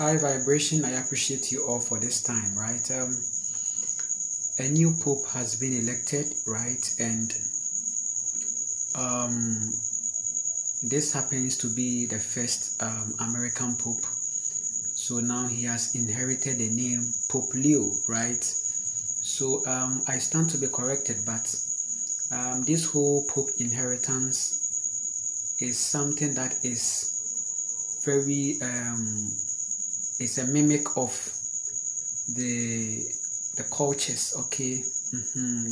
High vibration, I appreciate you all for this time, right? A new pope has been elected, right? And this happens to be the first American pope. So now he has inherited the name Pope Leo, right? So I stand to be corrected, but this whole pope inheritance is something that is very it's a mimic of the cultures, okay,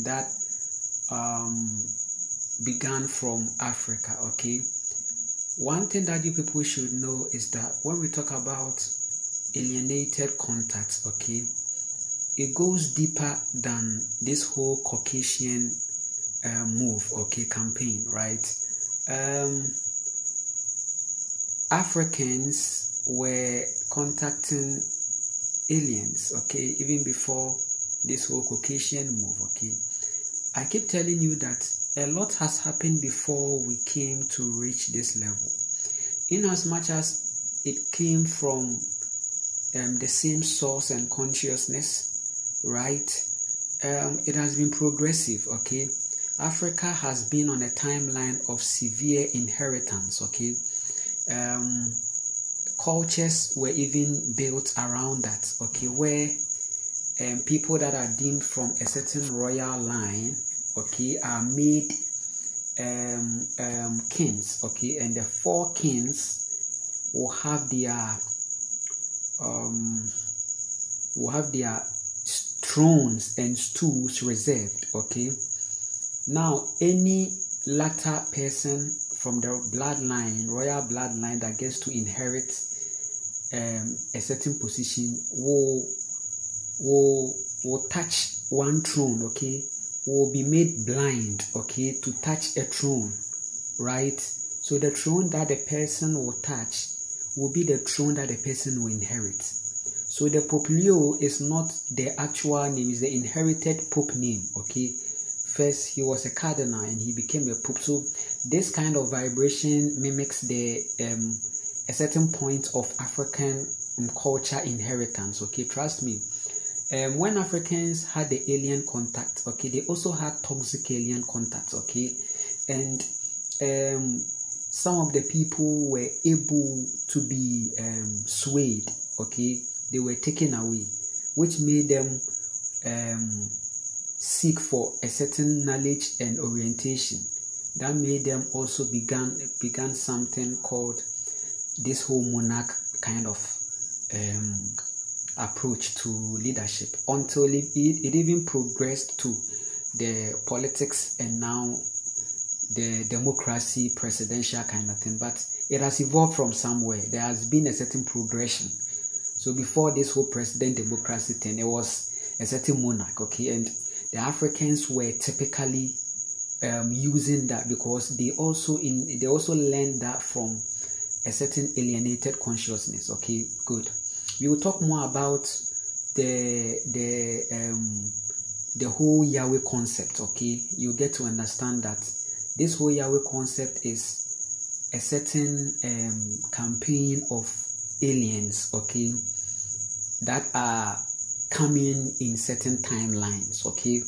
that began from Africa, okay. One thing that you people should know is that when we talk about alienated contacts, okay, it goes deeper than this whole Caucasian move, okay, campaign, right? Africans were contacting aliens, okay, even before this whole Caucasian move, okay. I keep telling you that a lot has happened before we came to reach this level. In as much as it came from the same source and consciousness, right? It has been progressive, okay. Africa has been on a timeline of severe inheritance, okay. Cultures were even built around that, okay, where people that are deemed from a certain royal line, okay, are made kings, okay, and the four kings will have their thrones and stools reserved, okay. Now any latter person from the bloodline, royal bloodline, that gets to inherit a certain position will touch one throne, okay, will be made blind, okay, to touch a throne, right? So the throne that the person will touch will be the throne that the person will inherit. So the Pope Leo is not the actual name, is the inherited Pope name, okay. First he was a cardinal and he became a pope. So this kind of vibration mimics the a certain point of African culture inheritance, okay. Trust me. When Africans had the alien contact, okay, they also had toxic alien contact, okay, and some of the people were able to be swayed, okay, they were taken away, which made them seek for a certain knowledge and orientation. That made them also began something called this whole monarch kind of approach to leadership, until it even progressed to the politics and now the democracy, presidential kind of thing. But it has evolved from somewhere. There has been a certain progression. So before this whole president democracy thing, it was a certain monarch, okay, and the Africans were typically using that because they also learned that from a certain alienated consciousness, okay. Good. We will talk more about the whole Yahweh concept, okay. You get to understand that this whole Yahweh concept is a certain campaign of aliens, okay, that are coming in certain timelines, okay.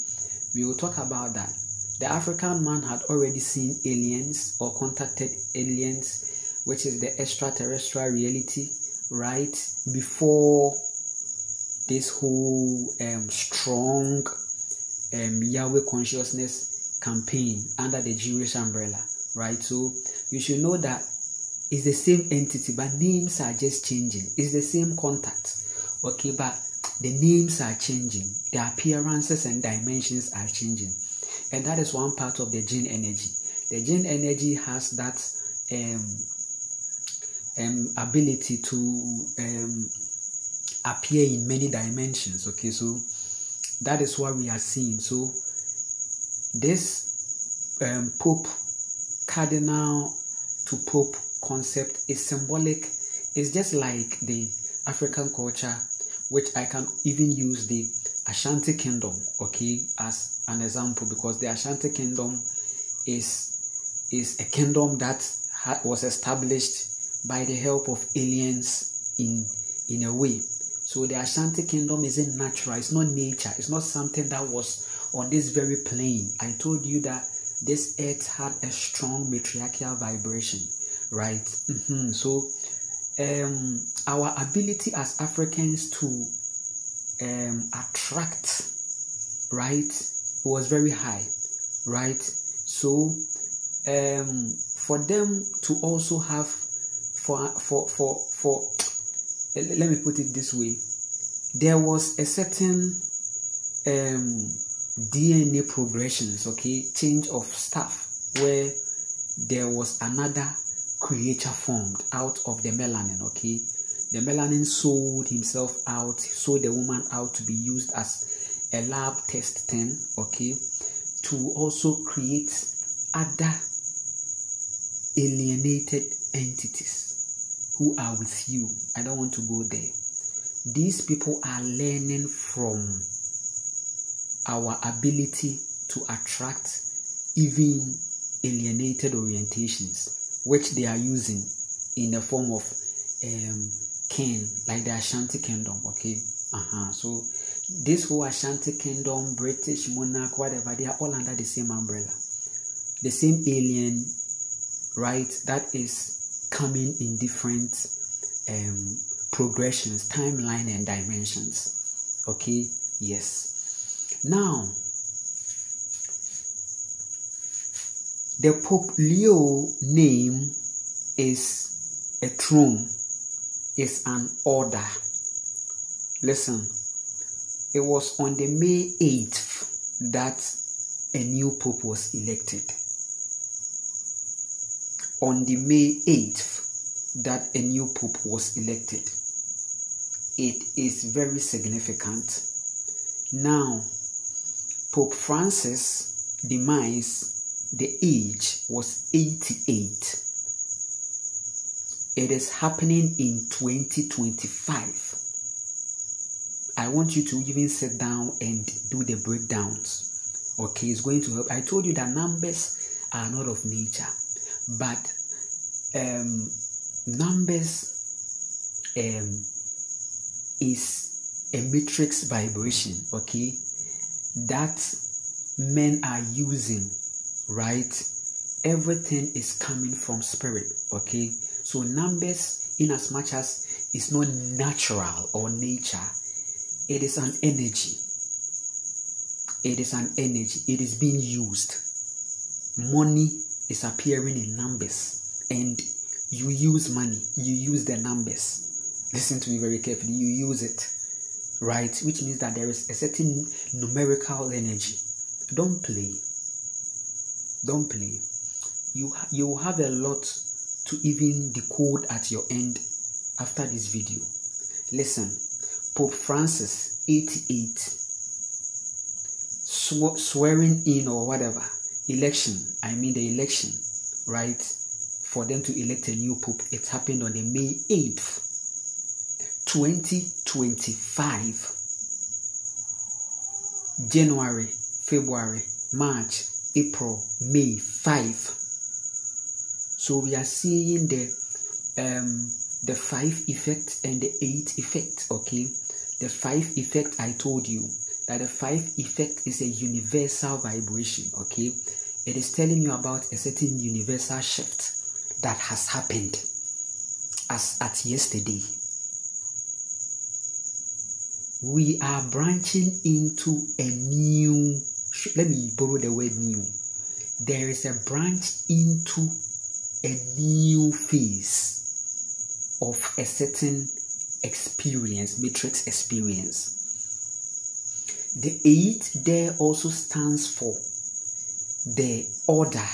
We will talk about that. The African man had already seen aliens or contacted aliens, which is the extraterrestrial reality, right, before this whole strong Yahweh consciousness campaign under the Jewish umbrella, right? So you should know that it's the same entity, but names are just changing. It's the same contact, okay, but the names are changing, the appearances and dimensions are changing, and that is one part of the gene energy. The gene energy has that ability to appear in many dimensions, okay. So that is what we are seeing. So this Pope cardinal to Pope concept is symbolic. It's just like the African culture, which I can even use the Ashanti Kingdom, okay, as an example, because the Ashanti Kingdom is a kingdom that was established by the help of aliens in in a way. So the Ashanti kingdom isn't natural, it's not nature, it's not something that was on this very plane. I told you that this earth had a strong matriarchal vibration, right? So our ability as Africans to attract, right, was very high, right? So for them to also have let me put it this way, there was a certain DNA progressions, okay, change of stuff, where there was another creature formed out of the melanin, okay. The melanin sold the woman out to be used as a lab test thing, okay, to also create other alienated entities who are with you. I don't want to go there. These people are learning from our ability to attract even alienated orientations, which they are using in the form of kin, like the Ashanti kingdom, okay. So this whole Ashanti kingdom, British monarch, whatever, they are all under the same umbrella, the same alien, right, that is coming in different progressions, timeline and dimensions, okay. Yes. Now, the Pope Leo name is a throne, is an order. Listen, it was on the May 8th that a new Pope was elected. On the May 8th that a new Pope was elected. It is very significant. Now, Pope Francis' demise, the age was 88. It is happening in 2025. I want you to even sit down and do the breakdowns. Okay, it's going to help. I told you that numbers are not of nature, but numbers is a matrix vibration, okay, that men are using, right? Everything is coming from spirit, okay? So numbers, in as much as it's not natural or nature, it is an energy. It is an energy. It is being used. Money is appearing in numbers, and you use money. You use the numbers. Listen to me very carefully. You use it, right? Which means that there is a certain numerical energy. Don't play. Don't play. You have a lot to even decode at your end after this video. Listen, Pope Francis, 88, swearing in or whatever, election, the election, right, for them to elect a new Pope, it happened on the May 8th, 2025. January, February, March, April, May, 5. So we are seeing the 5 effect and the 8 effect, okay? The 5 effect, I told you that the 5 effect is a universal vibration, okay? It is telling you about a certain universal shift that has happened as at yesterday. We are branching into a new, let me borrow the word new. There is a branch into a new phase of a certain experience, matrix experience. The 8 there also stands for the order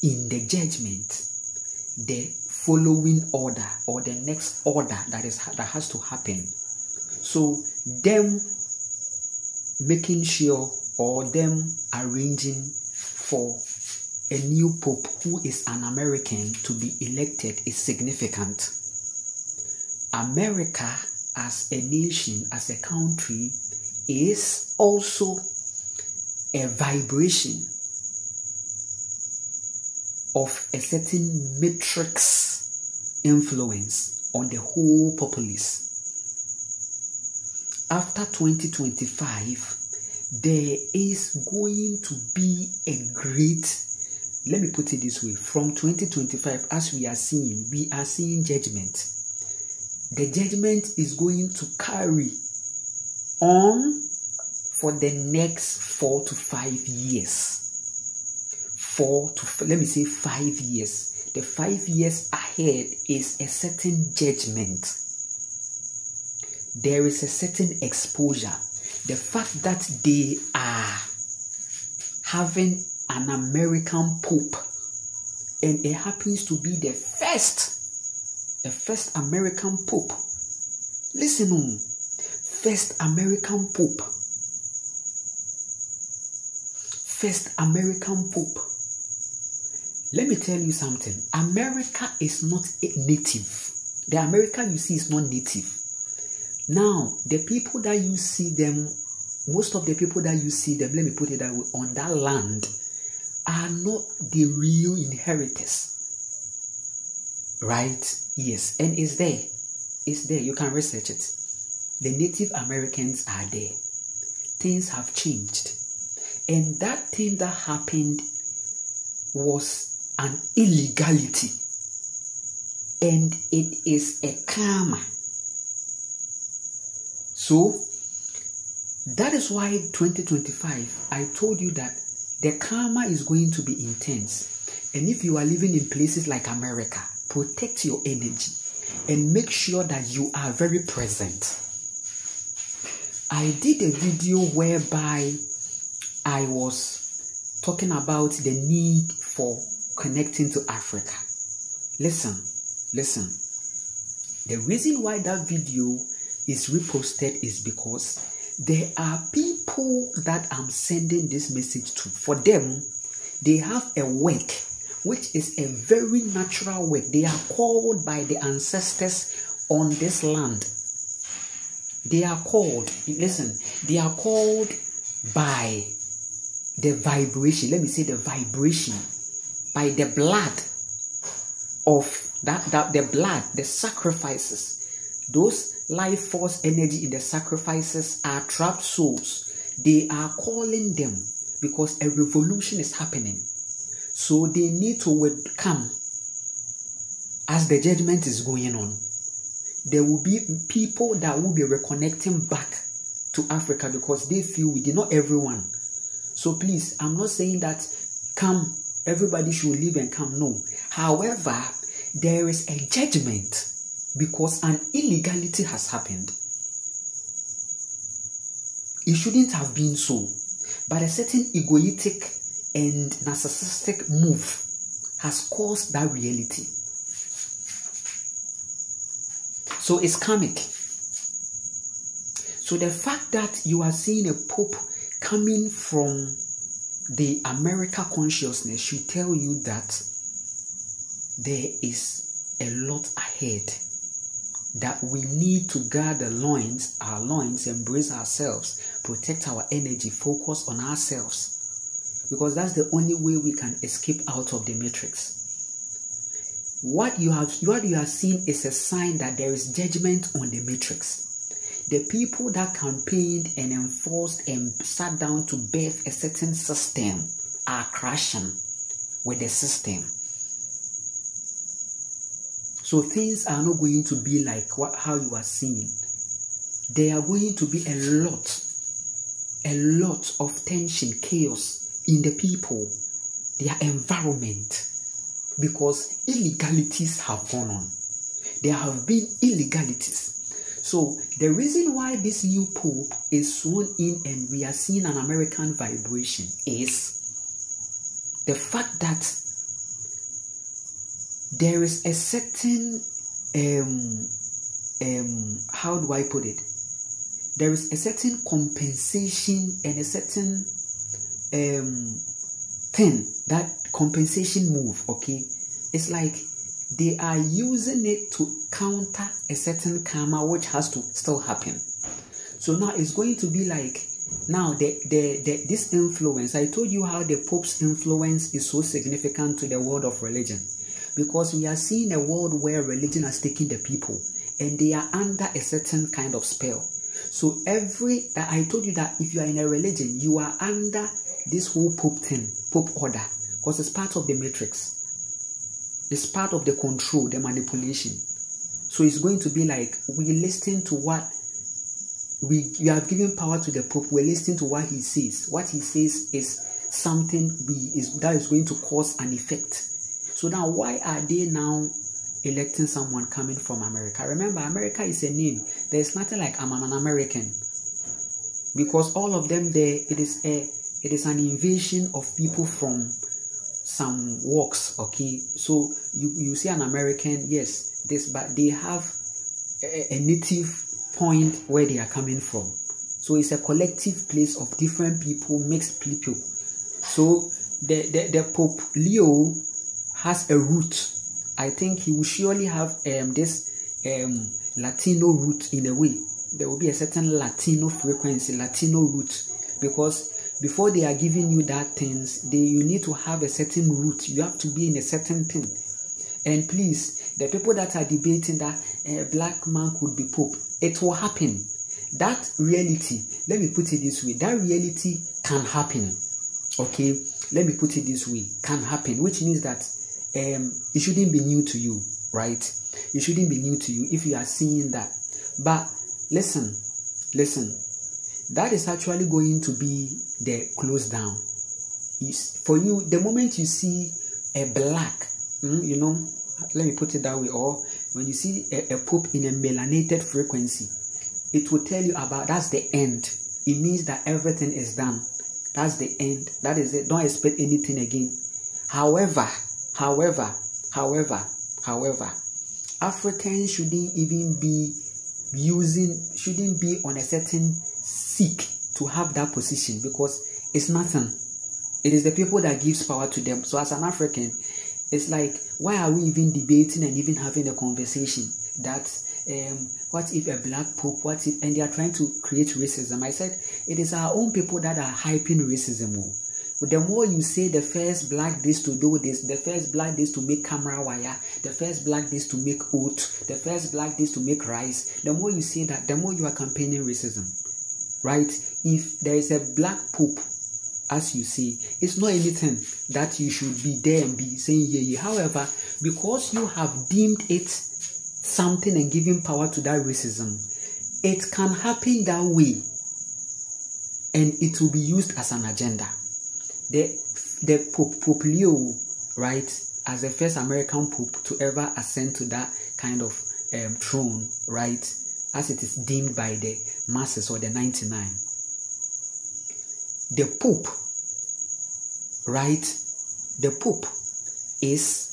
in the judgment, the following order or the next order that has to happen. So them making sure or them arranging for a new Pope who is an American to be elected is significant. America as a nation, as a country, is also a vibration of a certain matrix influence on the whole populace. after 2025, there is going to be a great, let me put it this way, from 2025, as we are seeing judgment. The judgment is going to carry on for the next 4 to 5 years. 5 years. The 5 years ahead is a certain judgment. There is a certain exposure. The fact that they are having an American Pope, and it happens to be the first American Pope. Listen on, first American Pope. First American Pope. Let me tell you something. America is not native. The America you see is not native. Now, the people that you see them, most of the people that you see them, let me put it that way, on that land, are not the real inheritors. Right? Yes. And it's there. It's there. You can research it. The Native Americans are there. Things have changed. And that thing that happened was an illegality. And it is a karma. So, that is why 2025, I told you that the karma is going to be intense. And if you are living in places like America, protect your energy and make sure that you are very present. I did a video whereby I was talking about the need for connecting to Africa. Listen. The reason why that video is reposted is because there are people that I'm sending this message to. For them, they have a work which is a very natural work. They are called by the ancestors on this land. They are called, they are called by the vibration. Let me say the vibration, by the blood of the sacrifices. Those life force energy in the sacrifices are trapped souls. They are calling them because a revolution is happening. So they need to come as the judgment is going on. There will be people that will be reconnecting back to Africa because they feel we did, not everyone. So please, I'm not saying that come, everybody should leave and come. No. However, there is a judgment because an illegality has happened. It shouldn't have been so. But a certain egoistic and narcissistic move has caused that reality. So it's karmic. So the fact that you are seeing a pope coming from the America consciousness should tell you that there is a lot ahead. That we need to guard our loins, embrace ourselves, protect our energy, focus on ourselves. Because that's the only way we can escape out of the matrix. What you are seeing is a sign that there is judgment on the matrix. The people that campaigned and enforced and sat down to birth a certain system are crashing with the system. So things are not going to be like how you are seeing. There are going to be a lot of tension, chaos in the people, their environment, because illegalities have gone on. There have been illegalities. So the reason why this new pope is sworn in and we are seeing an American vibration is the fact that there is a certain, how do I put it? There is a certain compensation and a certain thing, that compensation move, okay? It's like they are using it to counter a certain karma which has to still happen. So now it's going to be like, now this influence, I told you how the Pope's influence is so significant to the world of religion. Because we are seeing a world where religion has taken the people and they are under a certain kind of spell. So I told you that if you are in a religion, you are under this whole Pope thing, Pope order, because it's part of the matrix. It's part of the control, the manipulation. So it's going to be like we listen to what you have given power to the Pope. We're listening to what he says. What he says is something that is going to cause an effect. So now, why are they now electing someone coming from America? Remember, America is a name. There's nothing like I'm an American, because all of them there, it is an invasion of people from some walks. Okay, so you see an American, yes, but they have a native point where they are coming from. So it's a collective place of different people, mixed people. So the Pope Leo has a root. I think he will surely have this Latino root in a way. There will be a certain Latino frequency, Latino root, because before they are giving you that things, you need to have a certain root. You have to be in a certain thing. And please, the people that are debating that a black man could be Pope, it will happen. That reality, let me put it this way, that reality can happen. Okay, let me put it this way, can happen, which means that it shouldn't be new to you, right? It shouldn't be new to you if you are seeing that. But listen, that is actually going to be the close down. For you, the moment you see a black, let me put it that way, or when you see a Pope in a melanated frequency, it will tell you about that's the end. It means that everything is done. That's the end. That is it. Don't expect anything again. However, Africans shouldn't be on a certain seek to have that position, because it's nothing. It is the people that gives power to them. So as an African, it's like, why are we even debating and even having a conversation that what if a black Pope, and they are trying to create racism? I said, it is our own people that are hyping racism. But the more you say the first black this to do this, the first black this to make camera wire, the first black this to make oat, the first black this to make rice, the more you say that, the more you are campaigning racism, right? If there is a black Pope, as you see, it's not anything that you should be there and be saying yeah. However, because you have deemed it something and giving power to that racism, it can happen that way, and it will be used as an agenda. The Pope Leo, right, as the first American Pope to ever ascend to that kind of throne, right, as it is deemed by the masses or the 99. The Pope, right, the Pope is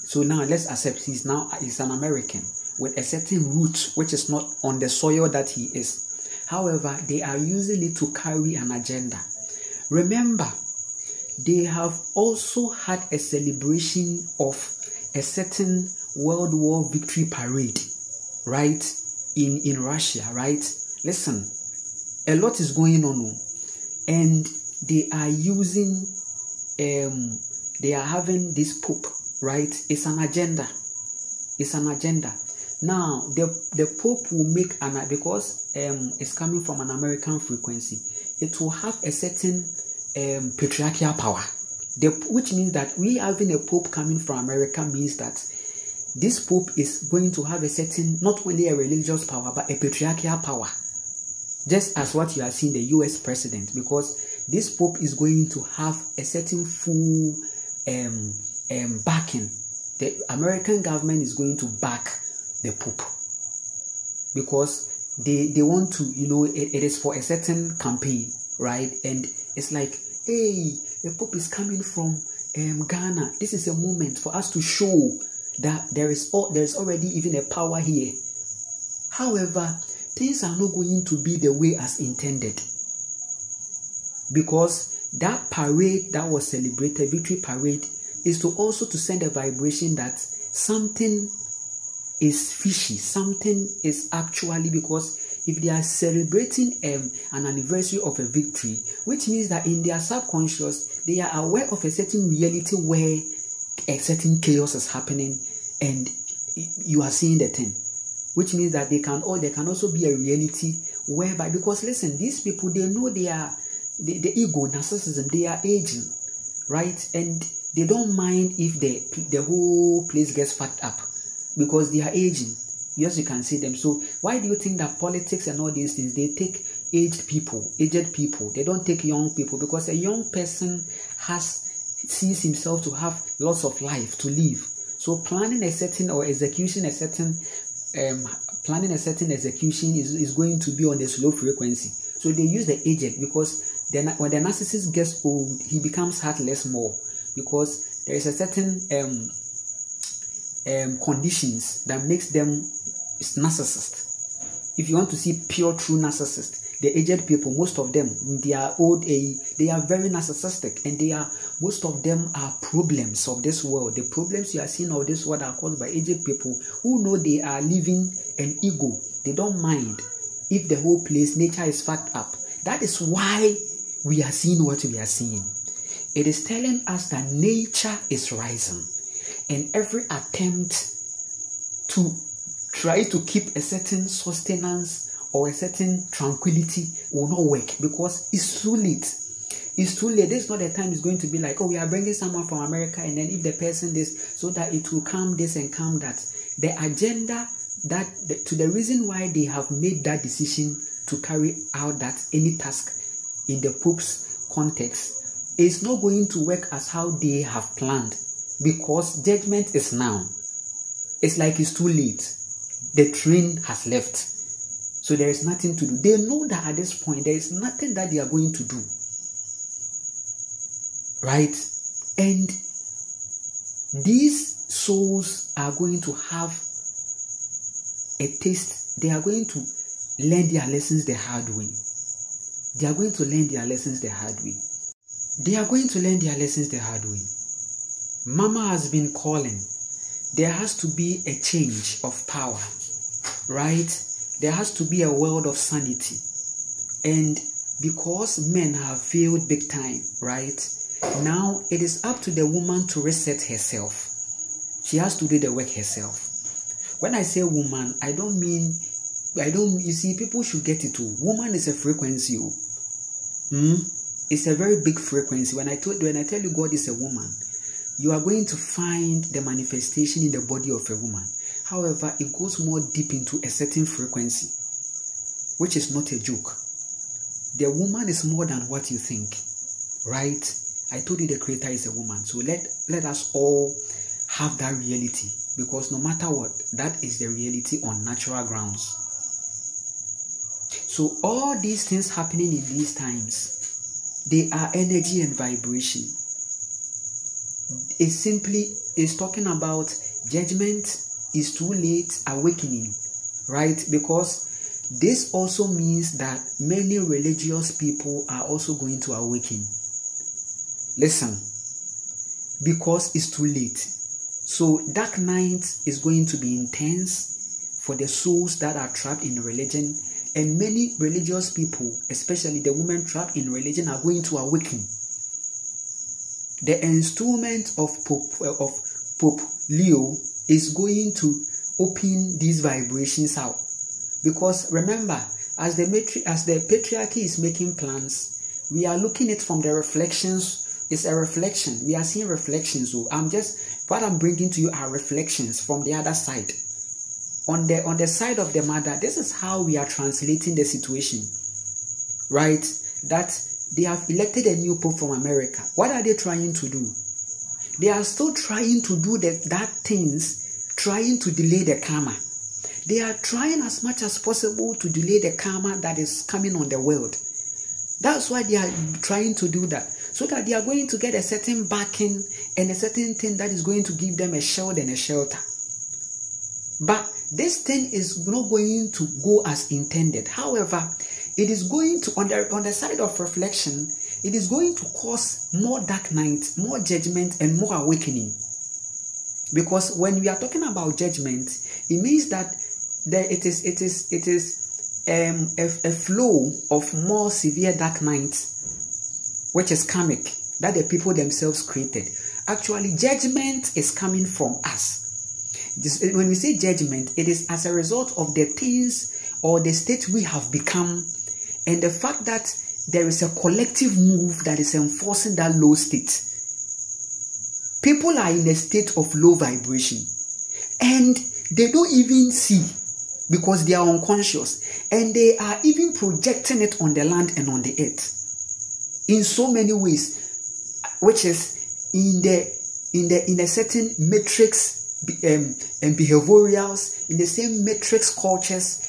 so now let's accept he's an American with a certain root which is not on the soil that he is. However, they are using it to carry an agenda. Remember, they have also had a celebration of a certain World War victory parade, right, in Russia, right? Listen, a lot is going on, and they are using, they are having this Pope, right? It's an agenda. It's an agenda. Now, the Pope will make because it's coming from an American frequency, it will have a certain patriarchal power. Which means that we having a Pope coming from America means that this Pope is going to have a certain, not only a religious power, but a patriarchal power. Just as what you are seeing the US president, because this Pope is going to have a certain full backing. The American government is going to back the Pope, because they want to, it is for a certain campaign, right? And it's like, hey, the Pope is coming from Ghana. This is a moment for us to show that there is already even a power here. However, things are not going to be the way as intended, because that parade that was celebrated, victory parade, is to also to send a vibration that something is fishy, something is actually, because if they are celebrating an anniversary of a victory, which means that in their subconscious, they are aware of a certain reality where a certain chaos is happening and you are seeing the thing. which means that there can also be a reality whereby, because listen, these people, they know they are the ego, narcissism, they are aging, right? And they don't mind if the whole place gets fucked up because they are aging. Yes, you can see them. So why do you think that politics and all these things, they take aged people? They don't take young people, because a young person sees himself to have lots of life to live. So planning a certain execution is going to be on the slow frequency. So they use the aged, because then when the narcissist gets old, he becomes heartless more, because there is a certain conditions that makes them narcissist. If you want to see pure true narcissist, the aged people, most of them, they are old age, they are very narcissistic, and most of them are problems of this world. The problems you are seeing of this world are caused by aged people who know they are living an ego. They don't mind if the whole place, nature is fucked up. That is why we are seeing what we are seeing. It is telling us that nature is rising, and every attempt to try to keep a certain sustenance or a certain tranquility will not work, because it's too late. It's too late. This is not the time it's going to be like, oh, we are bringing someone from America, and then if the person this, so that it will calm this and calm that. The agenda to the reason why they have made that decision to carry out that any task in the Pope's context is not going to work as how they have planned, because judgment is now. It's like it's too late. The train has left. So there is nothing to do. They know that at this point, there is nothing that they are going to do. Right? And these souls are going to have a taste. They are going to learn their lessons the hard way. They are going to learn their lessons the hard way. They are going to learn their lessons the hard way. Mama has been calling. There has to be a change of power. Right? There has to be a world of sanity. And because men have failed big time, right? Now it is up to the woman to reset herself. She has to do the work herself. When I say woman, you see, people should get it too. Woman is a frequency. It's a very big frequency. When I tell you God is a woman, you are going to find the manifestation in the body of a woman. However, it goes more deep into a certain frequency, which is not a joke. The woman is more than what you think, right? I told you the Creator is a woman. So let us all have that reality, because no matter what, that is the reality on natural grounds. So all these things happening in these times, they are energy and vibration. It simply is talking about judgment is too late, awakening, right? Because this also means that many religious people are also going to awaken. Listen, because it's too late. So dark night is going to be intense for the souls that are trapped in religion, and many religious people, especially the women trapped in religion, are going to awaken. The installment of Pope Leo is going to open these vibrations out, because remember, as the patriarchy is making plans, we are looking at it from the reflections. It's a reflection. We are seeing reflections. So what I'm bringing to you are reflections from the other side. On the side of the mother, this is how we are translating the situation, right? That they have elected a new pope from America. What are they trying to do? They are still trying to do that things, trying to delay the karma. They are trying as much as possible to delay the karma that is coming on the world. That's why they are trying to do that, so that they are going to get a certain backing and a certain thing that is going to give them a shield and a shelter. But this thing is not going to go as intended. However, it is going to, on the side of reflection, it is going to cause more dark night, more judgment, and more awakening. Because when we are talking about judgment, it means that it is a flow of more severe dark nights, which is karmic, that the people themselves created. Actually, judgment is coming from us. When we say judgment, it is as a result of the things or the state we have become, and the fact that there is a collective move that is enforcing that low state. People are in a state of low vibration, and they don't even see because they are unconscious, and they are even projecting it on the land and on the earth in so many ways, which is in a certain matrix and behaviorals, in the same matrix cultures,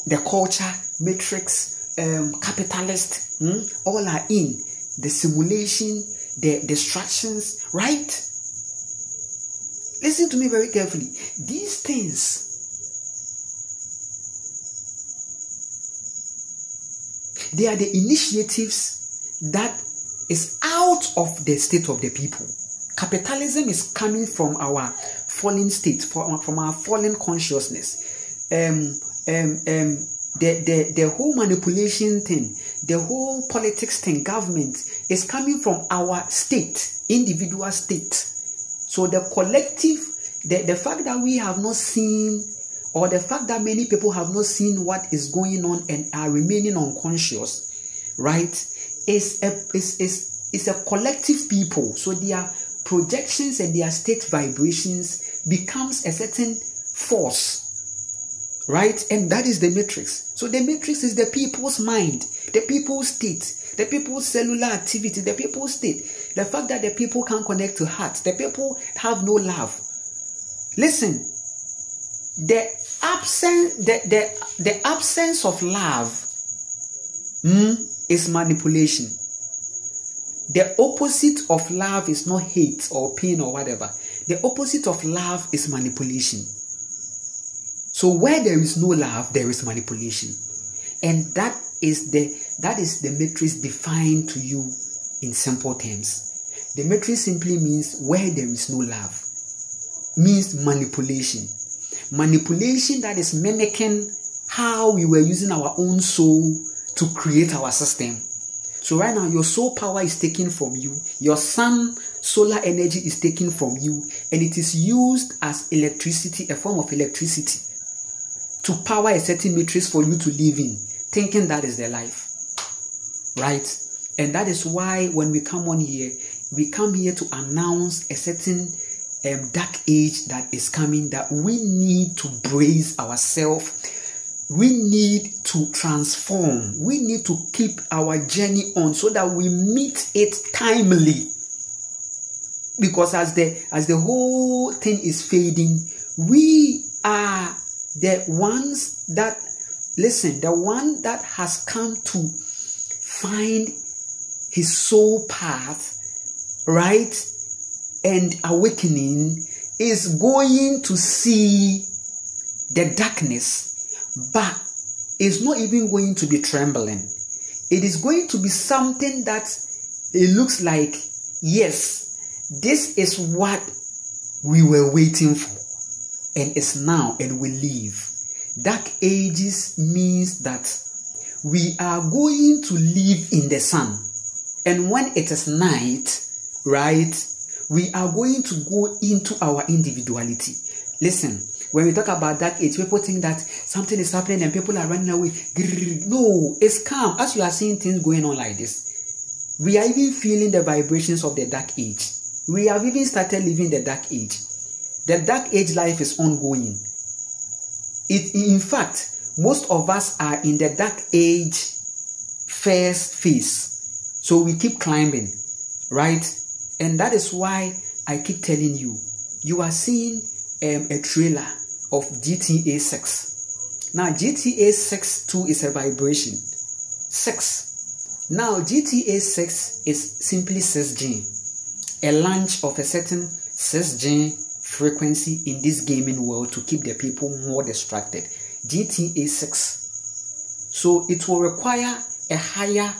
the culture matrix, capitalist, all are in the simulation, the distractions, right? Listen to me very carefully. These things, they are the initiatives that is out of the state of the people. Capitalism is coming from our fallen state, from our fallen consciousness. The whole manipulation thing, the whole politics thing, government is coming from our state, individual state. So the collective, the fact that we have not seen, or the fact that many people have not seen what is going on and are remaining unconscious, right, is a collective people. So their projections and their state vibrations becomes a certain force, right? And that is the matrix. So the matrix is the people's mind, the people's state, the people's cellular activity, the people's state. The fact that the people can't connect to heart, the people have no love. Listen, the absence of love is manipulation. The opposite of love is not hate or pain or whatever. The opposite of love is manipulation. So where there is no love, there is manipulation. And that is the matrix defined to you in simple terms. The matrix simply means where there is no love. Means manipulation. Manipulation that is mimicking how we were using our own soul to create our system. So right now, your soul power is taken from you. Your sun, solar energy is taken from you. And it is used as electricity, a form of electricity, to power a certain matrix for you to live in, thinking that is their life. Right? And that is why when we come on here, we come here to announce a certain dark age that is coming, that we need to brace ourselves. We need to transform. We need to keep our journey on so that we meet it timely. Because as the whole thing is fading, we are the ones that, listen, the one that has come to find his soul path, right, and awakening, is going to see the darkness, but is not even going to be trembling. It is going to be something that it looks like, yes, this is what we were waiting for, and it's now, and we live. Dark ages means that we are going to live in the sun, and when it is night, right, we are going to go into our individuality. Listen, when we talk about dark age, people think that something is happening and people are running away. No, it's calm. As you are seeing things going on like this, we are even feeling the vibrations of the dark age. We have even started living the dark age. The dark age life is ongoing. In fact, most of us are in the dark age first phase. So we keep climbing, right? And that is why I keep telling you, you are seeing a trailer of GTA 6. Now, GTA 6 too is a vibration. 6. Now, GTA 6 is simply 6G. A launch of a certain 6G frequency in this gaming world to keep the people more distracted. GTA 6. So it will require a higher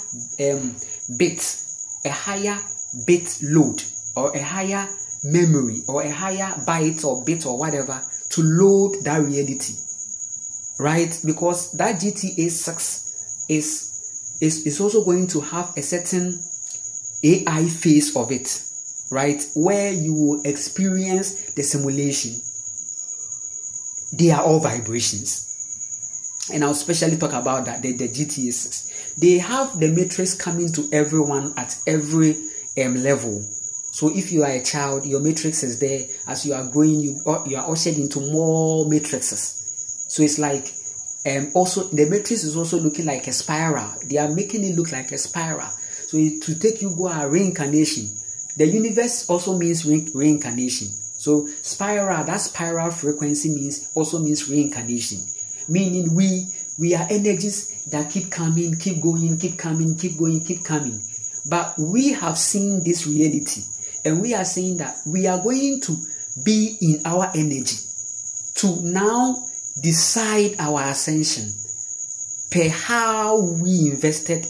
bit load, or a higher memory, or a higher byte or bit or whatever to load that reality, right? Because that GTA 6 is also going to have a certain AI phase of it, right? Where you will experience the simulation. they are all vibrations. And I'll especially talk about that, the GTAs. They have the matrix coming to everyone at every level. So if you are a child, your matrix is there. As you are growing, you are ushered into more matrices. So it's like, also the matrix is also looking like a spiral. They are making it look like a spiral. So to take you go a reincarnation. The universe also means reincarnation. So spiral, that spiral frequency also means reincarnation. Meaning we are energies that keep coming, keep going, keep coming, keep going, keep coming. But we have seen this reality, and we are saying that we are going to be in our energy to now decide our ascension per how we invested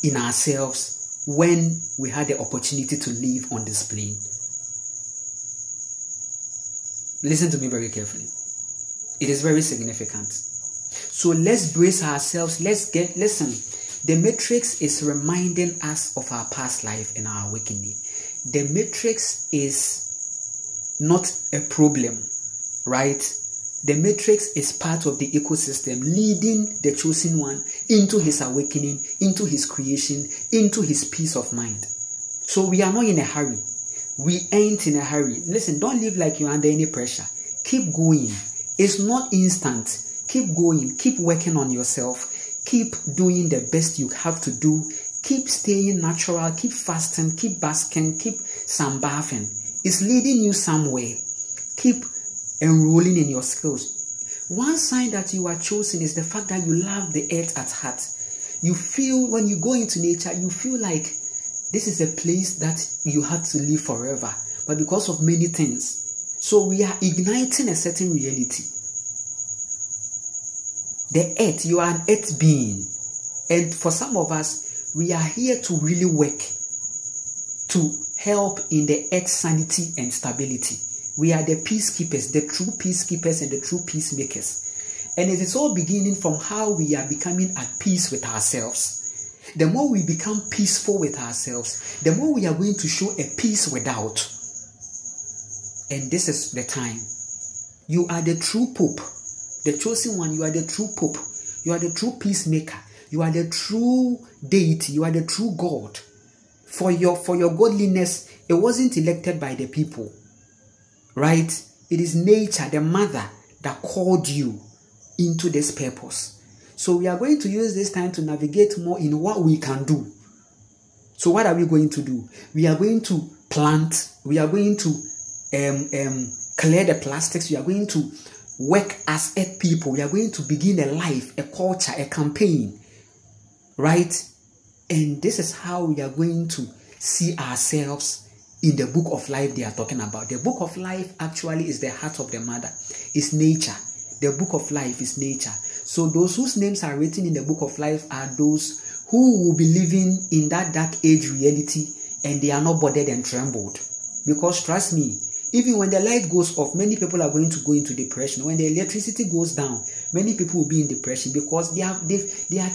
in ourselves when we had the opportunity to live on this plane. Listen to me very carefully. It is very significant. So let's brace ourselves. Listen. The matrix is reminding us of our past life and our awakening. The matrix is not a problem, right? The matrix is part of the ecosystem, leading the chosen one into his awakening, into his creation, into his peace of mind. So we are not in a hurry. We ain't in a hurry. Listen, don't live like you're under any pressure. Keep going. It's not instant. Keep going. Keep working on yourself. Keep doing the best you have to do. Keep staying natural. Keep fasting. Keep basking. Keep sunbathing. It's leading you somewhere. Keep enrolling in your skills. One sign that you are chosen is the fact that you love the earth at heart. You feel, when you go into nature, you feel like this is a place that you have to live forever. But because of many things, so we are igniting a certain reality. The earth, you are an earth being. And for some of us, we are here to really work to help in the earth's sanity and stability. We are the peacekeepers, the true peacekeepers and the true peacemakers. And it is all beginning from how we are becoming at peace with ourselves. The more we become peaceful with ourselves, the more we are going to show a peace without. And this is the time. You are the true Pope. The chosen one, you are the true Pope. You are the true peacemaker. You are the true deity. You are the true God. For your godliness, it wasn't elected by the people. Right? It is nature, the mother, that called you into this purpose. So we are going to use this time to navigate more in what we can do. So what are we going to do? We are going to plant. We are going to clear the plastics. We are going to work as earth people. We are going to begin a life, a culture, a campaign. Right? And this is how we are going to see ourselves in the book of life they are talking about. The book of life actually is the heart of the mother. It's nature. The book of life is nature. So those whose names are written in the book of life are those who will be living in that dark age reality, and they are not bothered and trembled. Because trust me, even when the light goes off, many people are going to go into depression. When the electricity goes down, many people will be in depression because they are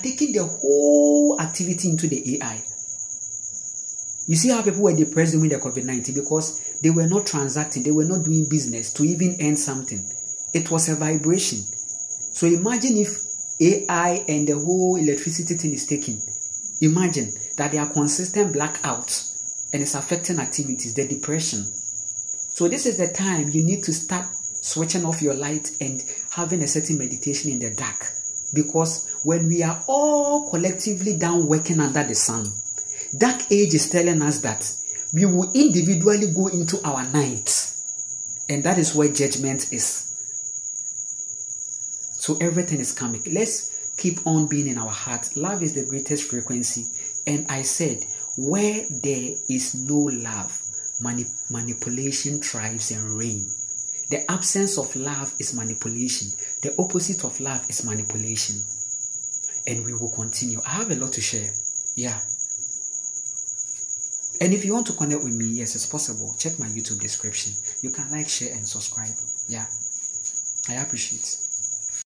taking the whole activity into the AI. You see how people were depressed during the COVID-19 because they were not transacting, they were not doing business to even earn something. It was a vibration. So imagine if AI and the whole electricity thing is taken. Imagine that there are consistent blackouts and it's affecting activities, the depression. So this is the time you need to start switching off your light and having a certain meditation in the dark. Because when we are all collectively down working under the sun, dark age is telling us that we will individually go into our night. And that is where judgment is. So everything is coming. Let's keep on being in our heart. Love is the greatest frequency. And I said, where there is no love, manipulation thrives and reigns. The absence of love is manipulation. The opposite of love is manipulation. And we will continue. I have a lot to share. Yeah. And if you want to connect with me, yes, it's possible. Check my YouTube description. You can like, share, and subscribe. Yeah. I appreciate it.